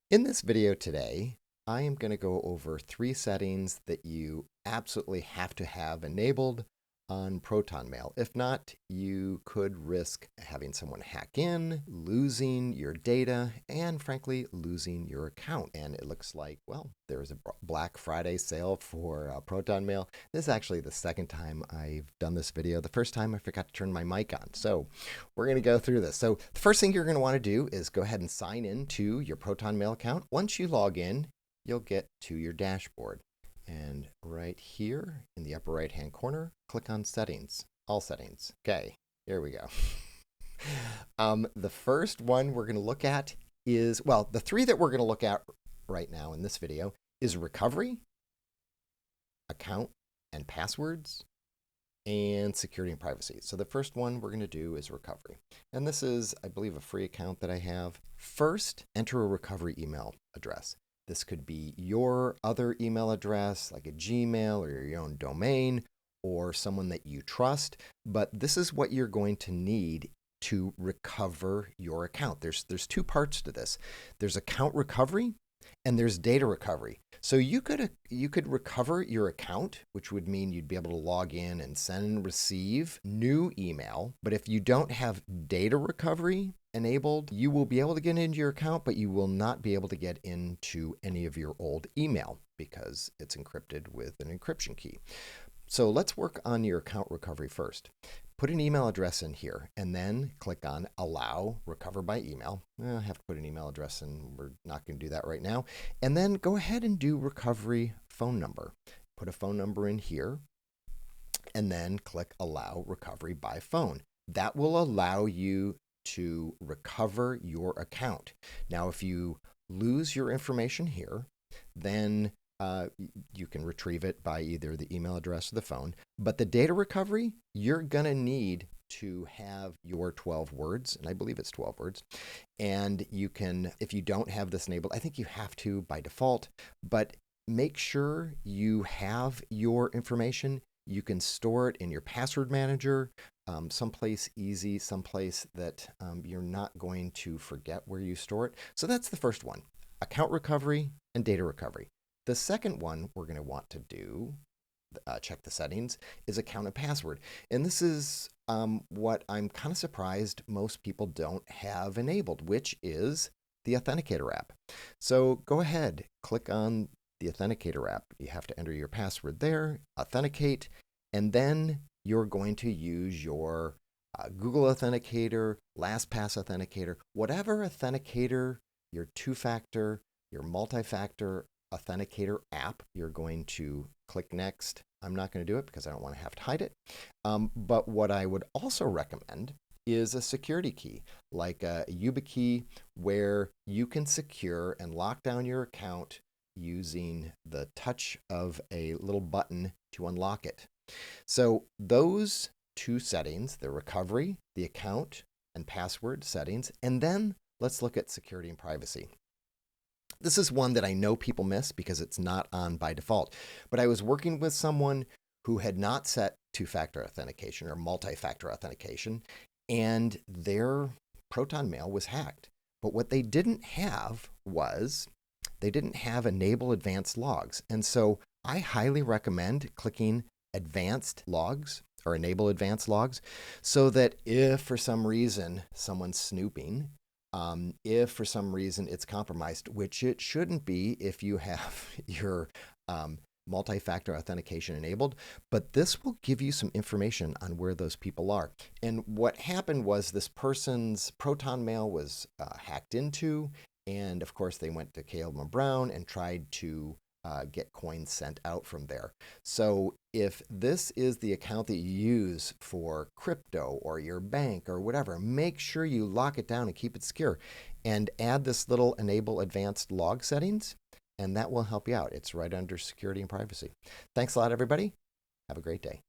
In this video today, I am going to go over 3 settings that you absolutely have to have enabled on ProtonMail. If not, you could risk having someone hack in, losing your data, and frankly, losing your account. And it looks like, well, there's a Black Friday sale for ProtonMail. This is actually the second time I've done this video. The first time I forgot to turn my mic on. So we're going to go through this. So the first thing you're going to want to do is go ahead and sign in to your ProtonMail account. Once you log in, you'll get to your dashboard. And right here in the upper right hand corner, click on settings, all settings. Okay, here we go. The first one we're going to look at is, well, the 3 that we're going to look at right now in this video is recovery, account and passwords, and security and privacy. So the first one we're going to do is recovery. And this is, I believe, a free account that I have. First, enter a recovery email address. This could be your other email address, like a Gmail or your own domain, or someone that you trust. But this is what you're going to need to recover your account. There's 2 parts to this. There's account recovery and there's data recovery. So you could recover your account, which would mean you'd be able to log in and send and receive new email. But if you don't have data recovery enabled, you will be able to get into your account, but you will not be able to get into any of your old email because it's encrypted with an encryption key. So let's work on your account recovery first. Put an email address in here and then click on Allow Recover by Email. I have to put an email address in. We're not going to do that right now. And then go ahead and do recovery phone number. Put a phone number in here and then click Allow Recovery by Phone. That will allow you to recover your account. Now, if you lose your information here, then you can retrieve it by either the email address or the phone. But the data recovery, you're going to need to have your 12 words, and I believe it's 12 words. And you can, if you don't have this enabled, I think you have to by default, but make sure you have your information. You can store it in your password manager, someplace easy, someplace that you're not going to forget where you store it. So that's the first one, account recovery and data recovery. The second one we're going to want to do, check the settings, is account and password. And this is what I'm kind of surprised most people don't have enabled, which is the Authenticator app. So go ahead, click on the Authenticator app. You have to enter your password there, authenticate, and then you're going to use your Google Authenticator, LastPass Authenticator, whatever authenticator, your 2-factor, your multi-factor Authenticator app, you're going to click next. I'm not going to do it because I don't want to have to hide it. But what I would also recommend is a security key, like a YubiKey, where you can secure and lock down your account using the touch of a little button to unlock it. So those 2 settings, the recovery, the account and password settings, and then let's look at security and privacy. This is one that I know people miss because it's not on by default. But I was working with someone who had not set 2-factor authentication or multi-factor authentication, and their ProtonMail was hacked. But what they didn't have was they didn't have enable advanced logs. And so I highly recommend clicking advanced logs or enable advanced logs so that if for some reason someone's snooping, if for some reason it's compromised, which it shouldn't be if you have your multi-factor authentication enabled, but this will give you some information on where those people are. And what happened was this person's ProtonMail was hacked into, and of course they went to Caleb and Brown and tried to get coins sent out from there. So if this is the account that you use for crypto or your bank or whatever, make sure you lock it down and keep it secure and add this little enable advanced log settings, and that will help you out. It's right under security and privacy. Thanks a lot, everybody. Have a great day.